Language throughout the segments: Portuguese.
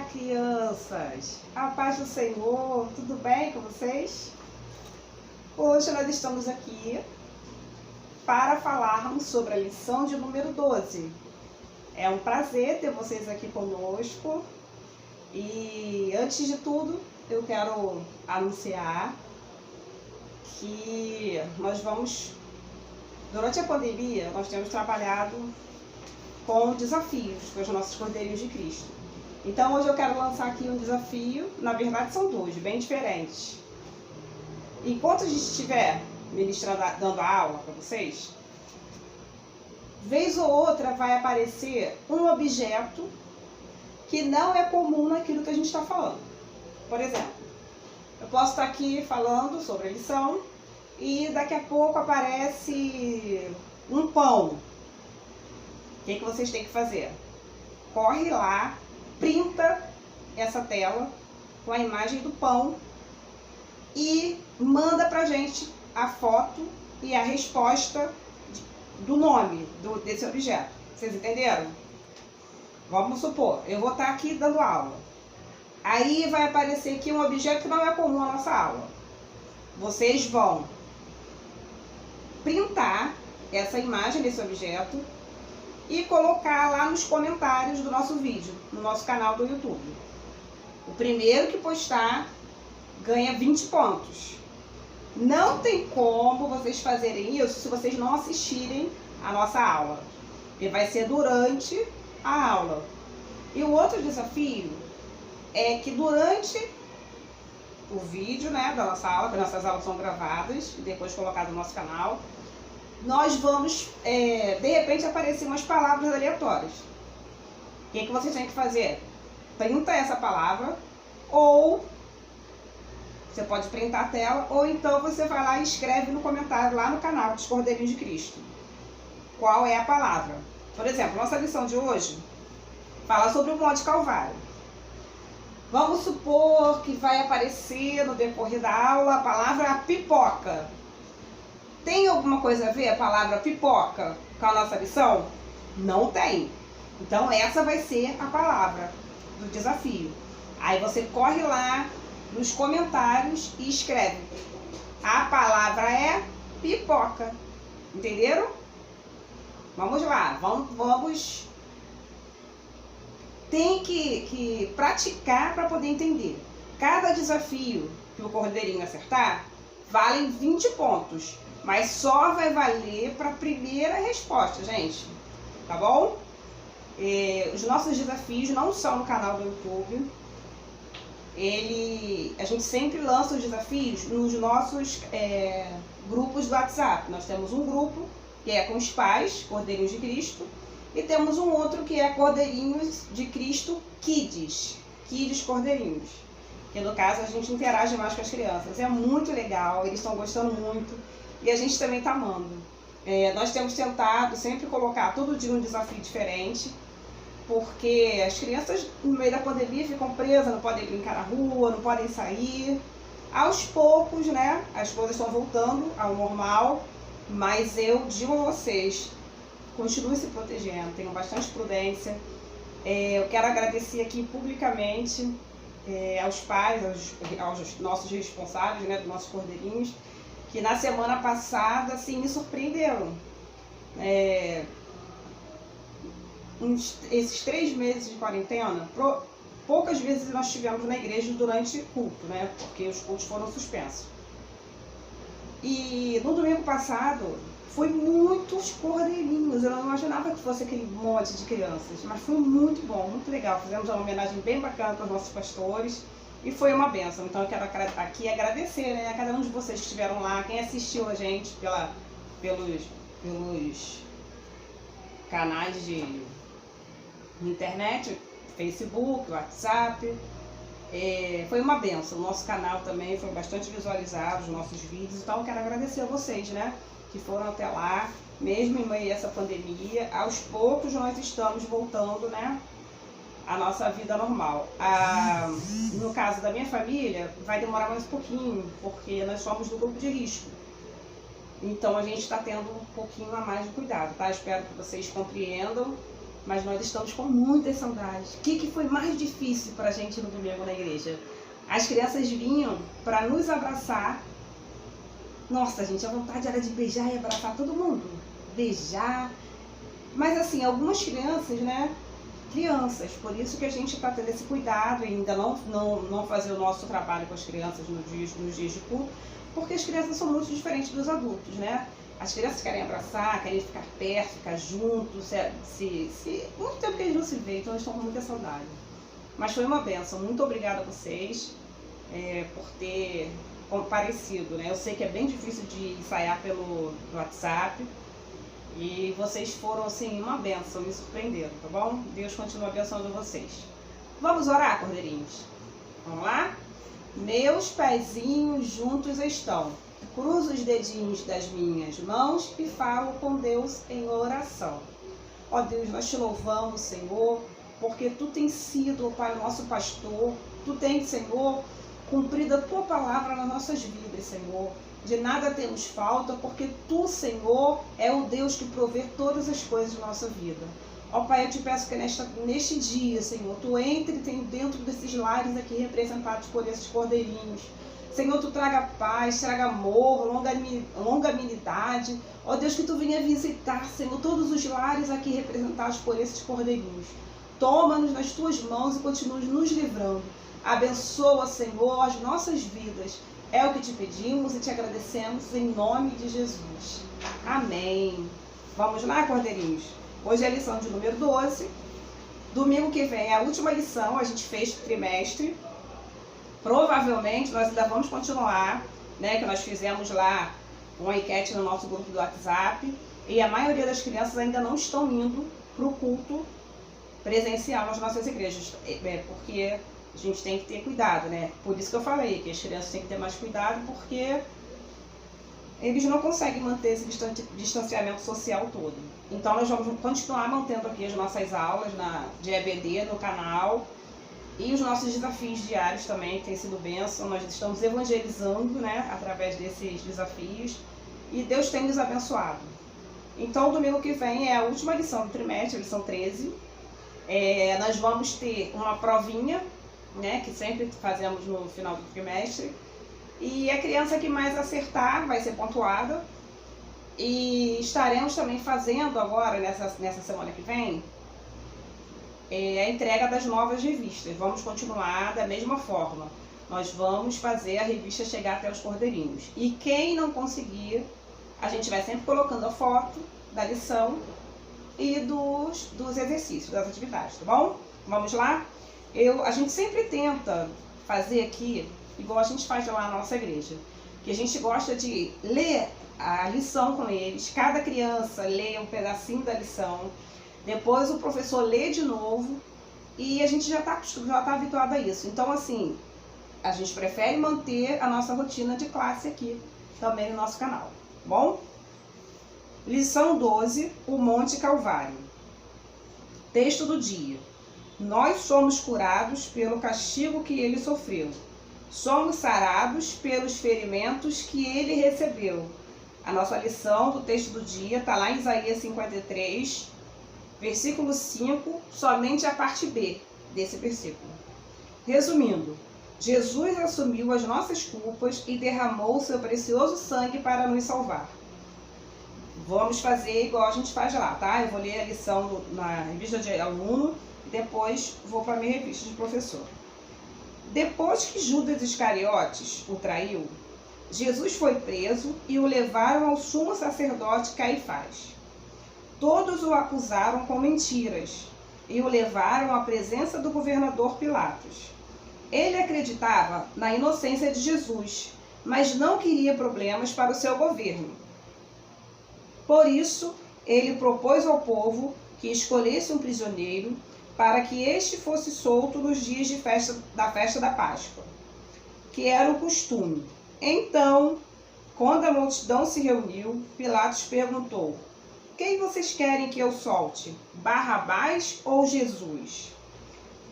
Olá, crianças! A paz do Senhor, tudo bem com vocês? Hoje nós estamos aqui para falarmos sobre a lição de número 12. É um prazer ter vocês aqui conosco e, antes de tudo, eu quero anunciar que durante a pandemia, nós temos trabalhado com desafios com os nossos Cordeirinhos de Cristo. Então hoje eu quero lançar aqui um desafio, na verdade são dois, bem diferentes. Enquanto a gente estiver dando a aula para vocês, vez ou outra vai aparecer um objeto que não é comum naquilo que a gente está falando. Por exemplo, eu posso estar aqui falando sobre a lição e daqui a pouco aparece um pão. O que vocês têm que fazer? Corre lá, printa essa tela com a imagem do pão e manda pra gente a foto e a resposta do nome desse objeto. Vocês entenderam? Vamos supor, eu vou estar aqui dando aula. Aí vai aparecer aqui um objeto que não é comum à nossa aula. Vocês vão printar essa imagem desse objeto e colocar lá nos comentários do nosso vídeo, no nosso canal do YouTube. O primeiro que postar ganha 20 pontos. Não tem como vocês fazerem isso se vocês não assistirem a nossa aula, porque vai ser durante a aula. E o outro desafio é que durante o vídeo, né, da nossa aula, que nossas aulas são gravadas e depois colocadas no nosso canal, nós vamos, de repente, aparecer umas palavras aleatórias. O que vocês têm que fazer? Printa essa palavra, ou você pode printar a tela, ou então você vai lá e escreve no comentário lá no canal dos Cordeirinhos de Cristo qual é a palavra. Por exemplo, nossa lição de hoje fala sobre o Monte Calvário. Vamos supor que vai aparecer no decorrer da aula a palavra pipoca. Tem alguma coisa a ver a palavra pipoca com a nossa lição? Não tem. Então essa vai ser a palavra do desafio. Aí você corre lá nos comentários e escreve: a palavra é pipoca. Entenderam? Vamos lá, vamos. Tem que praticar para poder entender. Cada desafio que o Cordeirinho acertar vale 20 pontos. Mas só vai valer para a primeira resposta, gente. Tá bom? Os nossos desafios não são no canal do YouTube. A gente sempre lança os desafios nos nossos grupos do WhatsApp. Nós temos um grupo que é com os pais, Cordeirinhos de Cristo, e temos um outro que é Cordeirinhos de Cristo Kids Cordeirinhos. Que no caso a gente interage mais com as crianças. É muito legal, eles estão gostando muito. E a gente também está amando. Nós temos tentado sempre colocar todo dia um desafio diferente, porque as crianças no meio da pandemia ficam presas, não podem brincar na rua, não podem sair. Aos poucos, né, as coisas estão voltando ao normal, mas eu digo a vocês, continuem se protegendo, tenham bastante prudência. Eu quero agradecer aqui publicamente aos pais, aos nossos responsáveis, né, dos nossos cordeirinhos, que na semana passada, assim, me surpreenderam. Esses 3 meses de quarentena, poucas vezes nós estivemos na igreja durante o culto, né? Porque os cultos foram suspensos. E no domingo passado, foi muitos cordeirinhos. Eu não imaginava que fosse aquele monte de crianças, mas foi muito bom, muito legal. Fizemos uma homenagem bem bacana para os nossos pastores. E foi uma bênção. Então eu quero aqui agradecer, né, a cada um de vocês que estiveram lá, quem assistiu a gente pelos canais de internet, Facebook, WhatsApp. Foi uma bênção. O nosso canal também foi bastante visualizado, os nossos vídeos. Então eu quero agradecer a vocês, né, que foram até lá, mesmo em meio a essa pandemia. Aos poucos nós estamos voltando, né, a nossa vida normal. No caso da minha família, vai demorar mais um pouquinho, porque nós somos do grupo de risco. Então a gente está tendo um pouquinho a mais de cuidado, tá? Espero que vocês compreendam mas nós estamos com muitas saudades. O que foi mais difícil para a gente no domingo na igreja? As crianças vinham para nos abraçar. Nossa, gente, a vontade era de beijar e abraçar todo mundo. Beijar. Mas assim, algumas crianças, né? Crianças, por isso que a gente está tendo esse cuidado, ainda não fazer o nosso trabalho com as crianças nos dias de culto, porque as crianças são muito diferentes dos adultos, né? As crianças querem abraçar, querem ficar perto, ficar juntos, muito tempo que eles não se veem, então eles estão com muita saudade. Mas foi uma bênção, muito obrigada a vocês por ter comparecido, né? Eu sei que é bem difícil de ensaiar pelo WhatsApp, e vocês foram, assim, uma bênção, me surpreenderam, tá bom? Deus continua abençoando vocês. Vamos orar, cordeirinhos? Vamos lá? Meus pezinhos juntos estão. Cruzo os dedinhos das minhas mãos e falo com Deus em oração. Ó Deus, nós te louvamos, Senhor, porque Tu tens sido, ó Pai, o nosso pastor. Tu tens, Senhor, cumprido a Tua palavra nas nossas vidas, Senhor. De nada temos falta, porque Tu, Senhor, é o Deus que provê todas as coisas da nossa vida. Ó Pai, eu te peço que neste dia, Senhor, Tu entre dentro desses lares aqui representados por esses cordeirinhos. Senhor, Tu traga paz, traga amor, longanimidade. Ó Deus, que Tu venha visitar, Senhor, todos os lares aqui representados por esses cordeirinhos. Toma-nos nas Tuas mãos e continue nos livrando. Abençoa, Senhor, as nossas vidas. É o que te pedimos e te agradecemos em nome de Jesus. Amém. Vamos lá, cordeirinhos? Hoje é a lição de número 12. Domingo que vem é a última lição, a gente fez trimestre. Provavelmente nós ainda vamos continuar, né? Que nós fizemos lá uma enquete no nosso grupo do WhatsApp. E a maioria das crianças ainda não estão indo para o culto presencial nas nossas igrejas. Porque a gente tem que ter cuidado, né? Por isso que eu falei que as crianças têm que ter mais cuidado, porque eles não conseguem manter esse distanciamento social todo. Então nós vamos continuar mantendo aqui as nossas aulas de EBD no canal e os nossos desafios diários também, que tem sido bênção. Nós estamos evangelizando, né, através desses desafios, e Deus tem nos abençoado. Então domingo que vem é a última lição do trimestre, a lição 13. Nós vamos ter uma provinha, né, que sempre fazemos no final do trimestre, e a criança que mais acertar vai ser pontuada. E estaremos também fazendo agora, nessa semana que vem, a entrega das novas revistas. Vamos continuar da mesma forma. Nós vamos fazer a revista chegar até os cordeirinhos. E quem não conseguir, a gente vai sempre colocando a foto da lição e dos exercícios, das atividades, tá bom? Vamos lá? A gente sempre tenta fazer aqui, igual a gente faz lá na nossa igreja, que a gente gosta de ler a lição com eles. Cada criança lê um pedacinho da lição, depois o professor lê de novo, e a gente já tá habituado a isso. Então, assim, a gente prefere manter a nossa rotina de classe aqui, também no nosso canal, tá bom? Lição 12, o Monte Calvário. Texto do dia. Nós somos curados pelo castigo que ele sofreu. Somos sarados pelos ferimentos que ele recebeu. A nossa lição do texto do dia está lá em Isaías 53, versículo 5, somente a parte B desse versículo. Resumindo, Jesus assumiu as nossas culpas e derramou o seu precioso sangue para nos salvar. Vamos fazer igual a gente faz lá, tá? Eu vou ler a lição na revista de aluno e depois vou para a minha revista de professor. Depois que Judas Iscariotes o traiu, Jesus foi preso e o levaram ao sumo sacerdote Caifás. Todos o acusaram com mentiras e o levaram à presença do governador Pilatos. Ele acreditava na inocência de Jesus, mas não queria problemas para o seu governo. Por isso, ele propôs ao povo que escolhesse um prisioneiro para que este fosse solto nos dias da festa da Páscoa, que era o costume. Então, quando a multidão se reuniu, Pilatos perguntou: quem vocês querem que eu solte, Barrabás ou Jesus?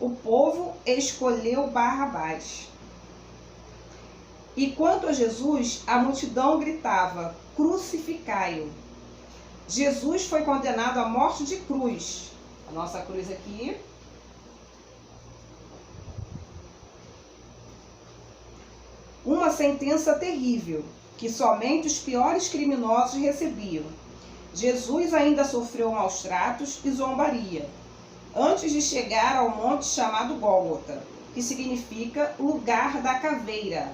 O povo escolheu Barrabás. E quanto a Jesus, a multidão gritava: crucificai-o. Jesus foi condenado à morte de cruz. A nossa cruz aqui. Uma sentença terrível, que somente os piores criminosos recebiam. Jesus ainda sofreu maus tratos e zombaria, antes de chegar ao monte chamado Gólgota, que significa lugar da caveira.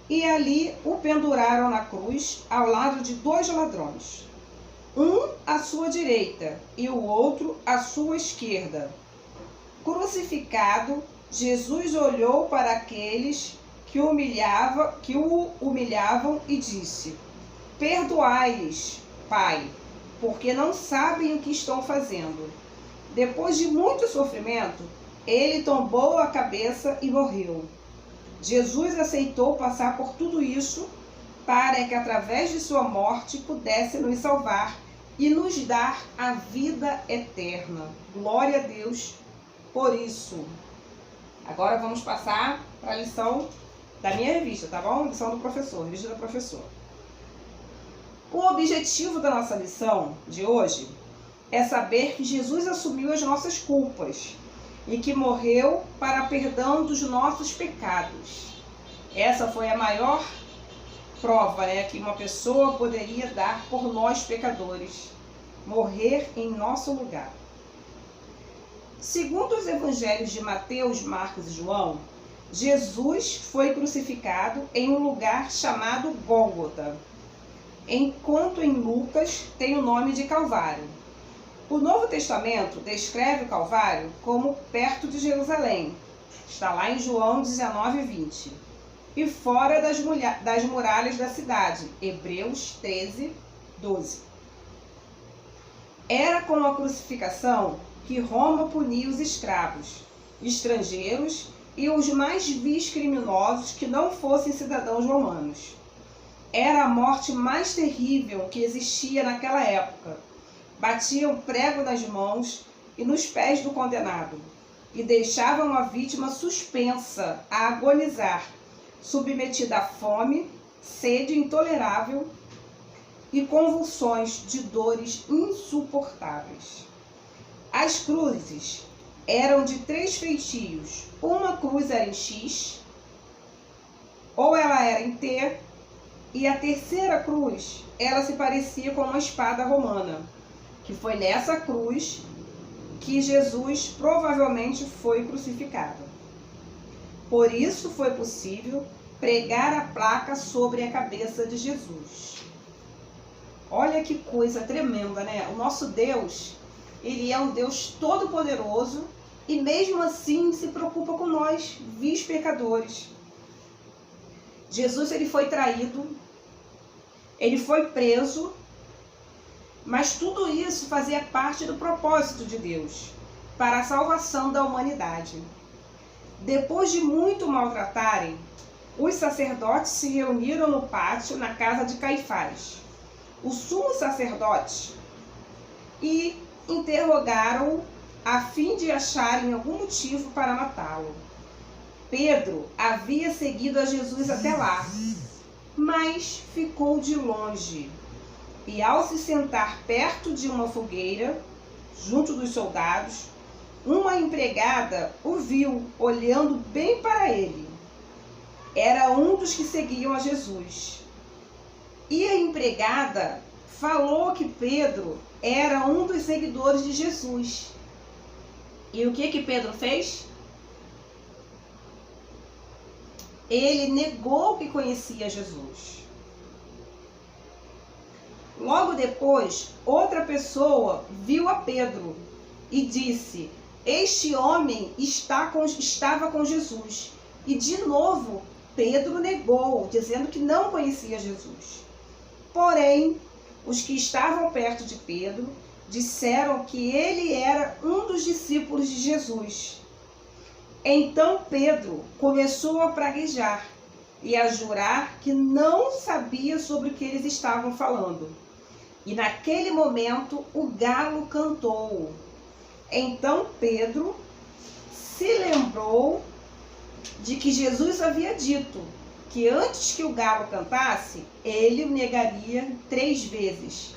E ali o penduraram na cruz, ao lado de 2 ladrões, um à sua direita e o outro à sua esquerda. Crucificado, Jesus olhou para aqueles que o humilhavam e disse: perdoai-lhes, Pai, porque não sabem o que estão fazendo. Depois de muito sofrimento, ele tombou a cabeça e morreu. Jesus aceitou passar por tudo isso para que através de sua morte pudesse nos salvar e nos dar a vida eterna. Glória a Deus por isso. Agora vamos passar para a lição da minha revista, tá bom? Lição do professor, revista da professora. O objetivo da nossa lição de hoje é saber que Jesus assumiu as nossas culpas e que morreu para perdão dos nossos pecados. Essa foi a maior prova, que uma pessoa poderia dar por nós pecadores, morrer em nosso lugar. Segundo os evangelhos de Mateus, Marcos e João, Jesus foi crucificado em um lugar chamado Gólgota, enquanto em Lucas tem o nome de Calvário. O Novo Testamento descreve o Calvário como perto de Jerusalém, está lá em João 19:20, e fora das muralhas da cidade, Hebreus 13:12. Era com a crucificação que Roma punia os escravos, estrangeiros e os mais vis criminosos que não fossem cidadãos romanos. Era a morte mais terrível que existia naquela época. Batiam prego nas mãos e nos pés do condenado e deixavam a vítima suspensa a agonizar, submetida a fome, sede intolerável e convulsões de dores insuportáveis. As cruzes eram de 3 feitios. Uma cruz era em X, ou ela era em T, e a terceira cruz, ela se parecia com uma espada romana, que foi nessa cruz que Jesus provavelmente foi crucificado. Por isso foi possível pregar a placa sobre a cabeça de Jesus. Olha que coisa tremenda, né? O nosso Deus, ele é um Deus todo-poderoso e mesmo assim se preocupa com nós, vis pecadores. Jesus, ele foi traído, ele foi preso, mas tudo isso fazia parte do propósito de Deus, para a salvação da humanidade. Depois de muito maltratarem, os sacerdotes se reuniram no pátio na casa de Caifás, o sumo sacerdote, e interrogaram-o a fim de acharem algum motivo para matá-lo. Pedro havia seguido a Jesus até lá, mas ficou de longe. E ao se sentar perto de uma fogueira, junto dos soldados, uma empregada o viu olhando bem para ele. Era um dos que seguiam a Jesus. E a empregada falou que Pedro era um dos seguidores de Jesus. E o que Pedro fez? Ele negou que conhecia Jesus. Logo depois, outra pessoa viu a Pedro e disse: este homem estava com Jesus. E de novo, Pedro negou, dizendo que não conhecia Jesus. Porém, os que estavam perto de Pedro disseram que ele era um dos discípulos de Jesus. Então Pedro começou a praguejar e a jurar que não sabia sobre o que eles estavam falando. E naquele momento o galo cantou. Então Pedro se lembrou de que Jesus havia dito que antes que o galo cantasse, ele o negaria 3 vezes.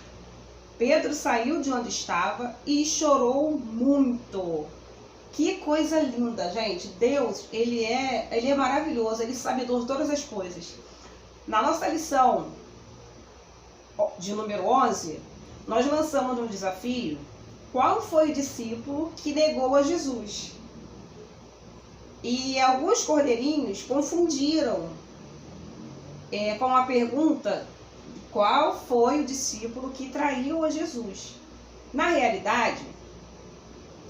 Pedro saiu de onde estava e chorou muito. Que coisa linda, gente. Deus, ele é maravilhoso, ele sabe de todas as coisas. Na nossa lição de número 11, nós lançamos um desafio. Qual foi o discípulo que negou a Jesus? E alguns cordeirinhos confundiram com a pergunta: qual foi o discípulo que traiu a Jesus? Na realidade,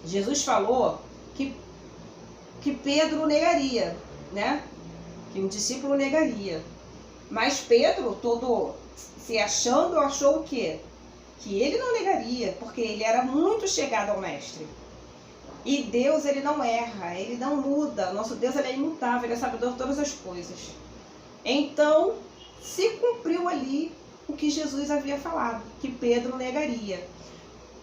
Jesus falou que Pedro negaria, né? Que um discípulo negaria. Mas Pedro, todo se achando, achou o quê? Que ele não negaria, porque ele era muito chegado ao mestre. E Deus, ele não erra, ele não muda. Nosso Deus, ele é imutável, ele é sabedor de todas as coisas. Então, se cumpriu ali o que Jesus havia falado, que Pedro negaria.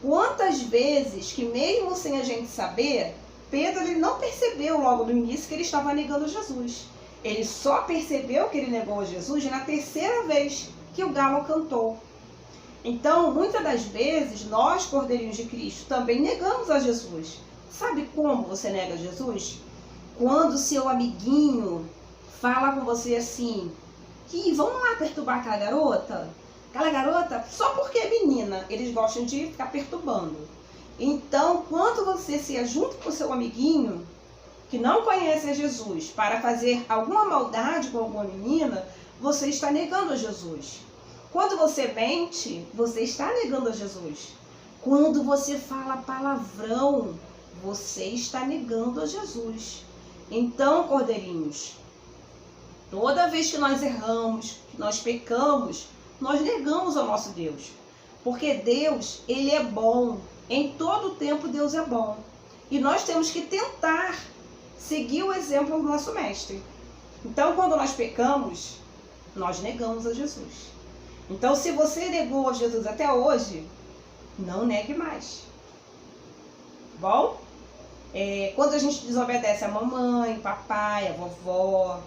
Quantas vezes que mesmo sem a gente saber, Pedro ele não percebeu logo no início que ele estava negando Jesus. Ele só percebeu que ele negou Jesus na terceira vez que o galo cantou. Então, muitas das vezes, nós, cordeirinhos de Cristo, também negamos a Jesus. Sabe como você nega Jesus? Quando seu amiguinho fala com você assim: "Ih, vamos lá perturbar aquela garota? Aquela garota, só porque é menina, eles gostam de ficar perturbando." Então, quando você se junta com seu amiguinho, que não conhece a Jesus, para fazer alguma maldade com alguma menina, você está negando a Jesus. Quando você mente, você está negando a Jesus. Quando você fala palavrão, você está negando a Jesus. Então, cordeirinhos, toda vez que nós erramos, que nós pecamos, nós negamos ao nosso Deus. Porque Deus, ele é bom. Em todo tempo Deus é bom. E nós temos que tentar seguir o exemplo do nosso mestre. Então, quando nós pecamos, nós negamos a Jesus. Então, se você negou a Jesus até hoje, não negue mais. Bom? Quando a gente desobedece a mamãe, papai, a vovó,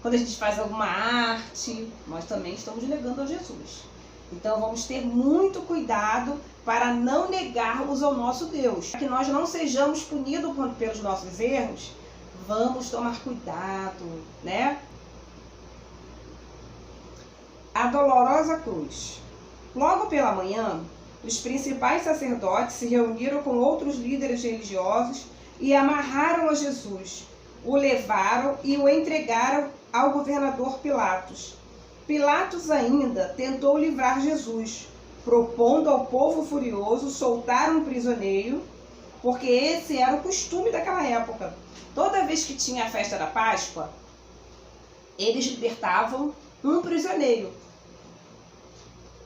quando a gente faz alguma arte, nós também estamos negando a Jesus. Então, vamos ter muito cuidado para não negarmos ao nosso Deus. Para que nós não sejamos punidos pelos nossos erros, vamos tomar cuidado, né? A dolorosa cruz. Logo pela manhã, os principais sacerdotes se reuniram com outros líderes religiosos e amarraram a Jesus. O levaram e o entregaram ao governador Pilatos. Pilatos ainda tentou livrar Jesus, propondo ao povo furioso soltar um prisioneiro, porque esse era o costume daquela época. Toda vez que tinha a festa da Páscoa, eles libertavam um prisioneiro.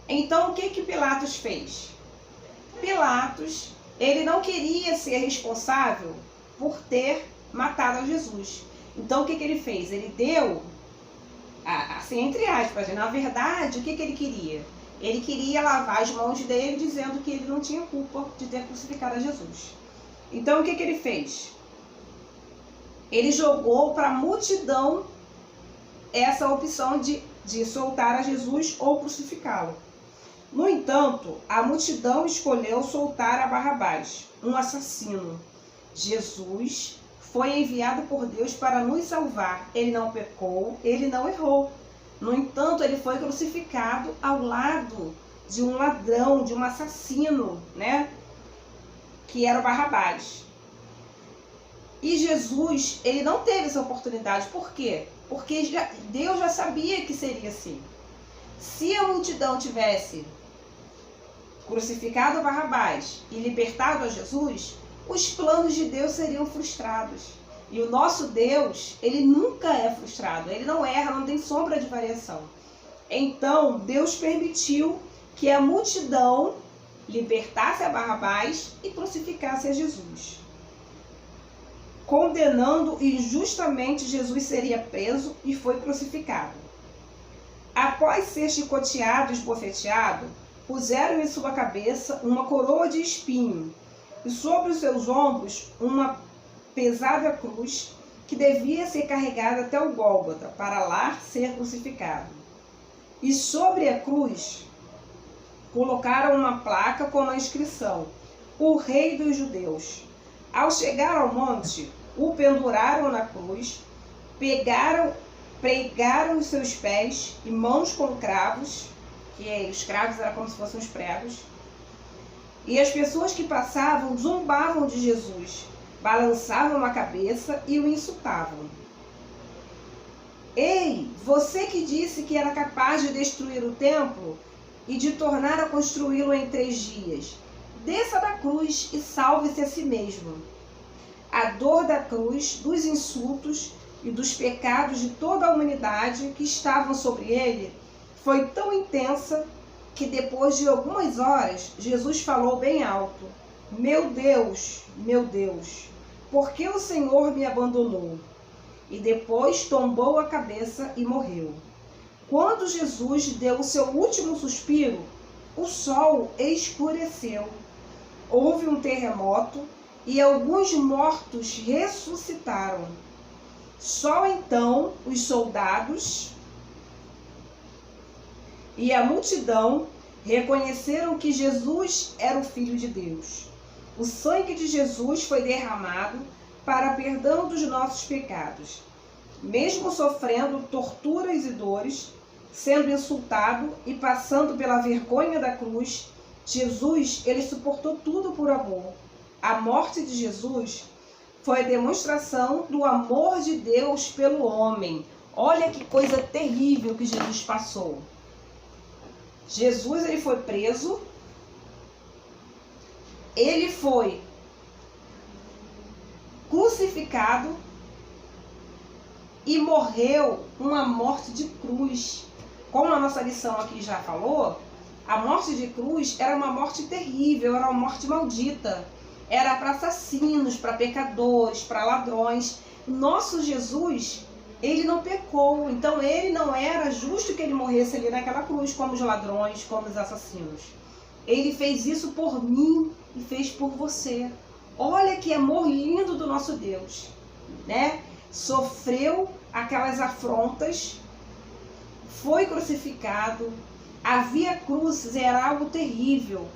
Então, o que Pilatos fez? Pilatos, ele não queria ser responsável por ter matado a Jesus. Então, o que ele fez? Ele deu, assim, entre aspas, na verdade, o que ele queria? Ele queria lavar as mãos dele, dizendo que ele não tinha culpa de ter crucificado a Jesus. Então, o que ele fez? Ele jogou para a multidão essa opção de soltar a Jesus ou crucificá-lo. No entanto, a multidão escolheu soltar a Barrabás, um assassino. Jesus foi enviado por Deus para nos salvar. Ele não pecou, ele não errou. No entanto, ele foi crucificado ao lado de um ladrão, de um assassino, né? Que era o Barrabás. E Jesus, ele não teve essa oportunidade. Por quê? Porque Deus já sabia que seria assim. Se a multidão tivesse crucificado Barrabás e libertado a Jesus, os planos de Deus seriam frustrados. E o nosso Deus, ele nunca é frustrado, ele não erra, não tem sombra de variação. Então, Deus permitiu que a multidão libertasse a Barrabás e crucificasse a Jesus. Condenando injustamente, Jesus seria preso e foi crucificado. Após ser chicoteado e esbofeteado, puseram em sua cabeça uma coroa de espinho e sobre os seus ombros uma pesada cruz que devia ser carregada até o Gólgota, para lá ser crucificado. E sobre a cruz colocaram uma placa com a inscrição: O Rei dos Judeus. Ao chegar ao monte, o penduraram na cruz, pregaram os seus pés e mãos com cravos, que os cravos eram como se fossem os pregos, e as pessoas que passavam zombavam de Jesus, balançavam a cabeça e o insultavam. Ei, você que disse que era capaz de destruir o templo e de tornar a construí-lo em 3 dias, desça da cruz e salve-se a si mesmo. A dor da cruz, dos insultos e dos pecados de toda a humanidade que estavam sobre ele foi tão intensa que depois de algumas horas, Jesus falou bem alto: meu Deus, por que o Senhor me abandonou? E depois tombou a cabeça e morreu. Quando Jesus deu o seu último suspiro, o sol escureceu. Houve um terremoto e alguns mortos ressuscitaram. Só então os soldados e a multidão reconheceram que Jesus era o Filho de Deus. O sangue de Jesus foi derramado para perdão dos nossos pecados. Mesmo sofrendo torturas e dores, sendo insultado e passando pela vergonha da cruz, Jesus, ele suportou tudo por amor. A morte de Jesus foi a demonstração do amor de Deus pelo homem. Olha que coisa terrível que Jesus passou. Jesus, ele foi preso, ele foi crucificado e morreu uma morte de cruz. Como a nossa lição aqui já falou, a morte de cruz era uma morte terrível, era uma morte maldita. Era para assassinos, para pecadores, para ladrões. Nosso Jesus, ele não pecou, então ele não era justo que ele morresse ali naquela cruz, como os ladrões, como os assassinos. Ele fez isso por mim e fez por você. Olha que amor lindo do nosso Deus, né? Sofreu aquelas afrontas, foi crucificado, havia cruzes, era algo terrível.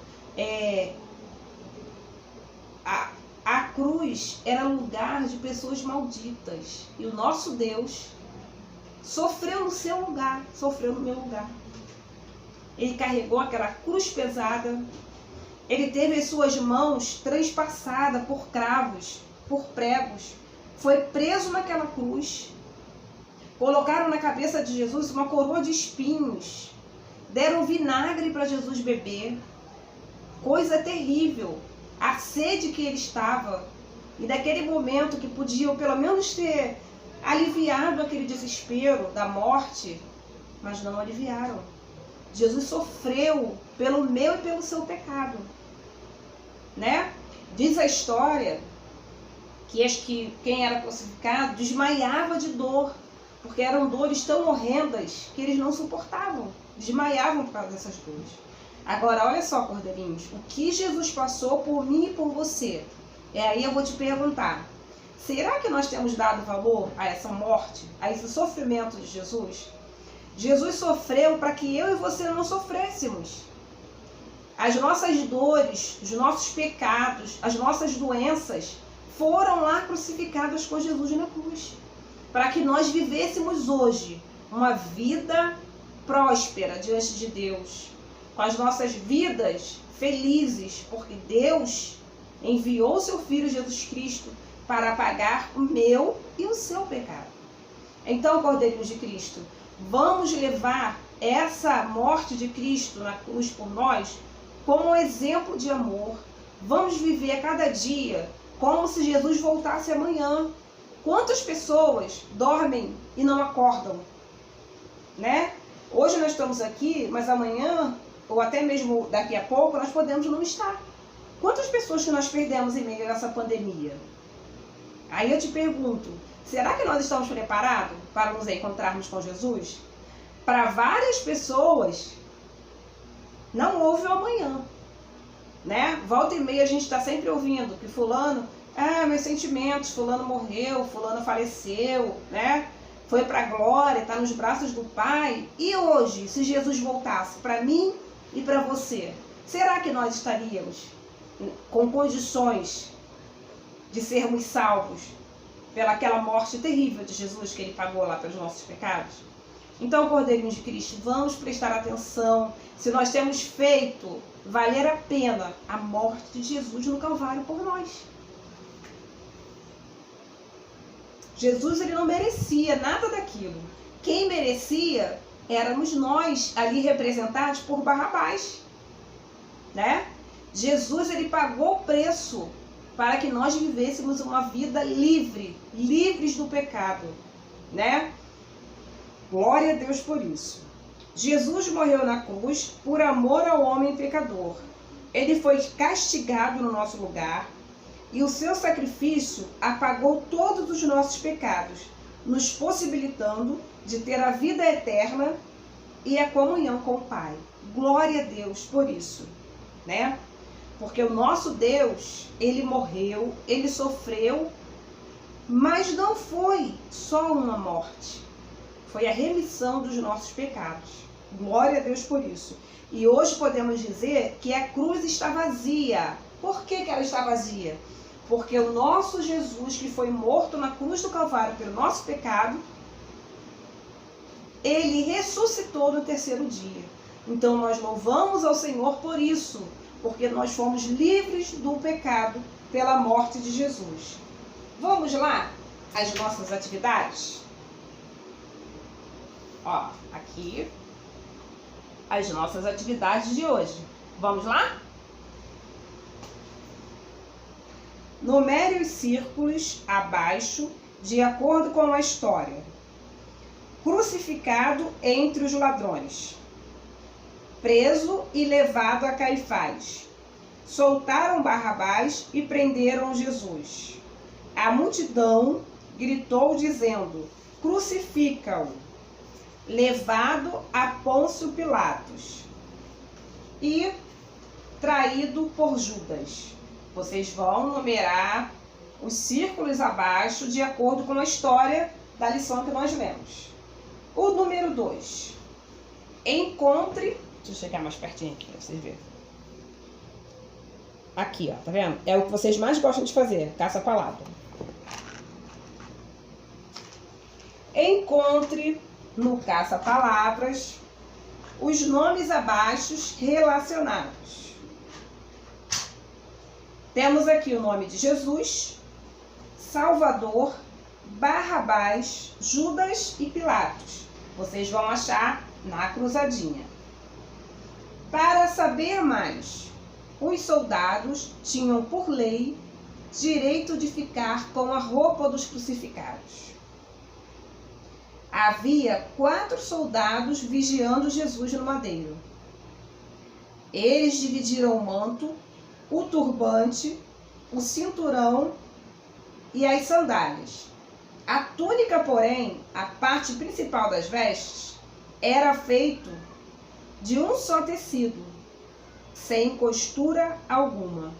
A cruz era lugar de pessoas malditas. E o nosso Deus sofreu no seu lugar, sofreu no meu lugar. Ele carregou aquela cruz pesada. Ele teve as suas mãos transpassadas por cravos, por pregos. Foi preso naquela cruz. Colocaram na cabeça de Jesus uma coroa de espinhos. Deram vinagre para Jesus beber. Coisa terrível. A sede que ele estava. E daquele momento que podiam pelo menos ter aliviado aquele desespero da morte, mas não aliviaram. Jesus sofreu pelo meu e pelo seu pecado, né? Diz a história que quem era crucificado desmaiava de dor, porque eram dores tão horrendas que eles não suportavam, desmaiavam por causa dessas dores. Agora, olha só, cordeirinhos, o que Jesus passou por mim e por você. Aí eu vou te perguntar, será que nós temos dado valor a essa morte, a esse sofrimento de Jesus? Jesus sofreu para que eu e você não sofrêssemos. As nossas dores, os nossos pecados, as nossas doenças foram lá crucificadas com Jesus na cruz. Para que nós vivêssemos hoje uma vida próspera diante de Deus. Com as nossas vidas felizes, porque Deus enviou o seu Filho Jesus Cristo para pagar o meu e o seu pecado. Então, Cordeirinhos de Cristo, vamos levar essa morte de Cristo na cruz por nós como um exemplo de amor. Vamos viver a cada dia como se Jesus voltasse amanhã. Quantas pessoas dormem e não acordam, né? Hoje nós estamos aqui, mas amanhã, ou até mesmo daqui a pouco, nós podemos não estar. Quantas pessoas que nós perdemos em meio a essa pandemia? Aí eu te pergunto, será que nós estamos preparados para nos encontrarmos com Jesus? Para várias pessoas, não houve o amanhã, né? Volta e meia a gente está sempre ouvindo que fulano, meus sentimentos, fulano morreu, fulano faleceu, né? Foi para a glória, está nos braços do Pai. E hoje, se Jesus voltasse para mim e para você, será que nós estaríamos com condições de sermos salvos pelaquela morte terrível de Jesus que ele pagou lá pelos nossos pecados? Então, Cordeirinho de Cristo, vamos prestar atenção se nós temos feito valer a pena a morte de Jesus no Calvário por nós. Jesus, ele não merecia nada daquilo. Quem merecia éramos nós, ali representados por Barrabás, né? Jesus, ele pagou o preço para que nós vivêssemos uma vida livre, livres do pecado, né? Glória a Deus por isso. Jesus morreu na cruz por amor ao homem pecador. Ele foi castigado no nosso lugar e o seu sacrifício apagou todos os nossos pecados, nos possibilitando de ter a vida eterna e a comunhão com o Pai. Glória a Deus por isso, né? Porque o nosso Deus, ele morreu, ele sofreu, mas não foi só uma morte. Foi a remissão dos nossos pecados. Glória a Deus por isso. E hoje podemos dizer que a cruz está vazia. Por que ela está vazia? Porque o nosso Jesus, que foi morto na cruz do Calvário pelo nosso pecado, ele ressuscitou no terceiro dia. Então nós louvamos ao Senhor por isso, porque nós fomos livres do pecado pela morte de Jesus. Vamos lá às nossas atividades? Ó, aqui as nossas atividades de hoje. Vamos lá? Numere os círculos abaixo de acordo com a história. Crucificado entre os ladrões. Preso e levado a Caifás. Soltaram Barrabás e prenderam Jesus. A multidão gritou dizendo: crucifica-o. Levado a Pôncio Pilatos e traído por Judas. Vocês vão numerar os círculos abaixo de acordo com a história da lição que nós lemos. O número 2. Encontre... Deixa eu chegar mais pertinho aqui para vocês verem. Aqui, ó, tá vendo? É o que vocês mais gostam de fazer, caça-palavra. Encontre no caça-palavras os nomes abaixo relacionados. Temos aqui o nome de Jesus, Salvador, Barrabás, Judas e Pilatos. Vocês vão achar na cruzadinha. Para saber mais, os soldados tinham por lei direito de ficar com a roupa dos crucificados. Havia 4 soldados vigiando Jesus no madeiro. Eles dividiram o manto, o turbante, o cinturão e as sandálias. A túnica, porém, a parte principal das vestes, era feito de um só tecido, sem costura alguma.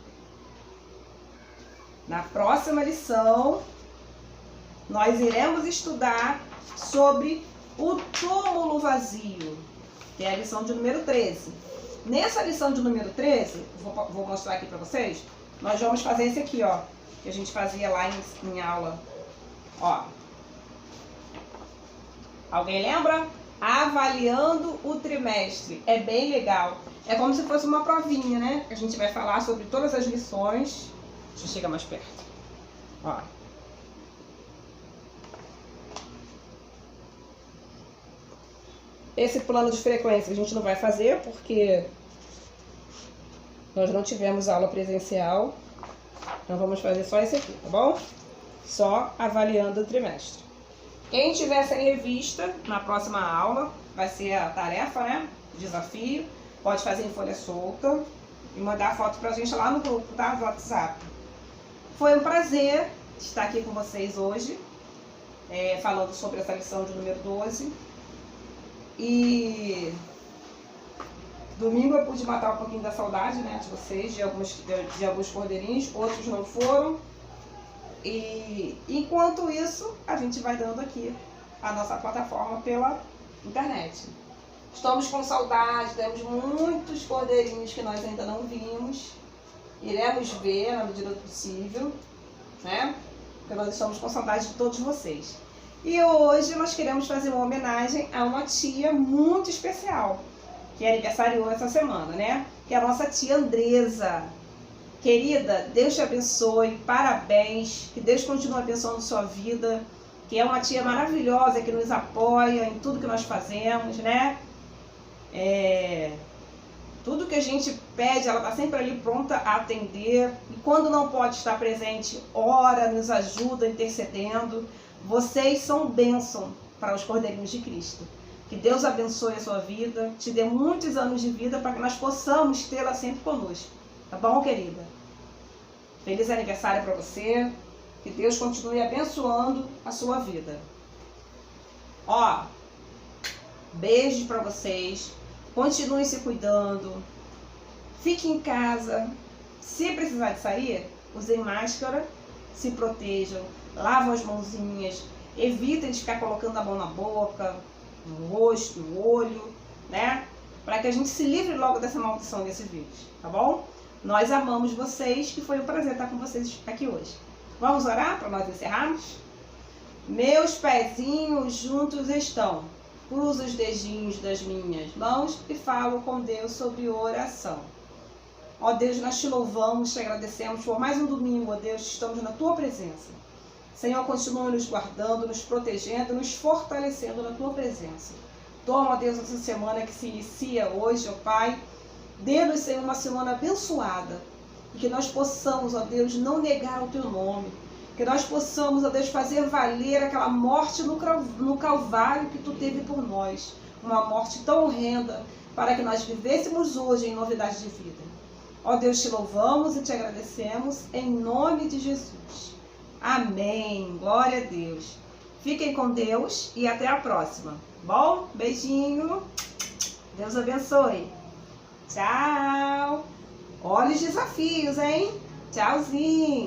Na próxima lição, nós iremos estudar sobre o túmulo vazio, que é a lição de número 13. Nessa lição de número 13, vou mostrar aqui para vocês, nós vamos fazer esse aqui, ó, que a gente fazia lá em aula. Ó. Alguém lembra? Avaliando o trimestre. É bem legal. É como se fosse uma provinha, né? A gente vai falar sobre todas as lições. Deixa eu chegar mais perto. Ó. Esse plano de frequência a gente não vai fazer porque nós não tivemos aula presencial. Então vamos fazer só esse aqui, tá bom? Só avaliando o trimestre. Quem tiver sem revista, na próxima aula, vai ser a tarefa, né? Desafio. Pode fazer em folha solta e mandar a foto pra gente lá no grupo, tá? Do WhatsApp. Foi um prazer estar aqui com vocês hoje, falando sobre essa lição de número 12. E domingo eu pude matar um pouquinho da saudade, né, de vocês, de alguns cordeirinhos, outros não foram. E enquanto isso, a gente vai dando aqui a nossa plataforma pela internet. Estamos com saudade, temos muitos cordeirinhos que nós ainda não vimos. Iremos ver na medida do possível, né? Porque nós estamos com saudade de todos vocês. E hoje nós queremos fazer uma homenagem a uma tia muito especial, que aniversariou essa semana, né? Que é a nossa tia Andresa. Querida, Deus te abençoe, parabéns, que Deus continue abençoando sua vida, que é uma tia maravilhosa, que nos apoia em tudo que nós fazemos, né? Tudo que a gente pede, ela está sempre ali pronta a atender. E quando não pode estar presente, ora, nos ajuda, intercedendo. Vocês são bênção para os Cordeirinhos de Cristo. Que Deus abençoe a sua vida, te dê muitos anos de vida para que nós possamos tê-la sempre conosco. Tá bom, querida? Feliz aniversário para você. Que Deus continue abençoando a sua vida. Ó, beijos para vocês. Continuem se cuidando. Fiquem em casa. Se precisar de sair, usem máscara. Se protejam. Lavam as mãozinhas. Evitem de ficar colocando a mão na boca, no rosto, no olho, né? Para que a gente se livre logo dessa maldição desse vírus, tá bom? Nós amamos vocês, que foi um prazer estar com vocês aqui hoje. Vamos orar para nós encerrarmos? Meus pezinhos juntos estão. Cruzo os dedinhos das minhas mãos e falo com Deus sobre oração. Ó Deus, nós te louvamos, te agradecemos por mais um domingo, ó Deus, estamos na tua presença. Senhor, continua nos guardando, nos protegendo, nos fortalecendo na tua presença. Toma, ó Deus, essa semana que se inicia hoje, ó Pai, dê-nos, Senhor, uma semana abençoada. E que nós possamos, ó Deus, não negar o teu nome. Que nós possamos, ó Deus, fazer valer aquela morte no Calvário que tu teve por nós. Uma morte tão horrenda, para que nós vivêssemos hoje em novidade de vida. Ó Deus, te louvamos e te agradecemos em nome de Jesus. Amém. Glória a Deus. Fiquem com Deus e até a próxima. Bom? Beijinho. Deus abençoe. Tchau. Olha os desafios, hein? Tchauzinho.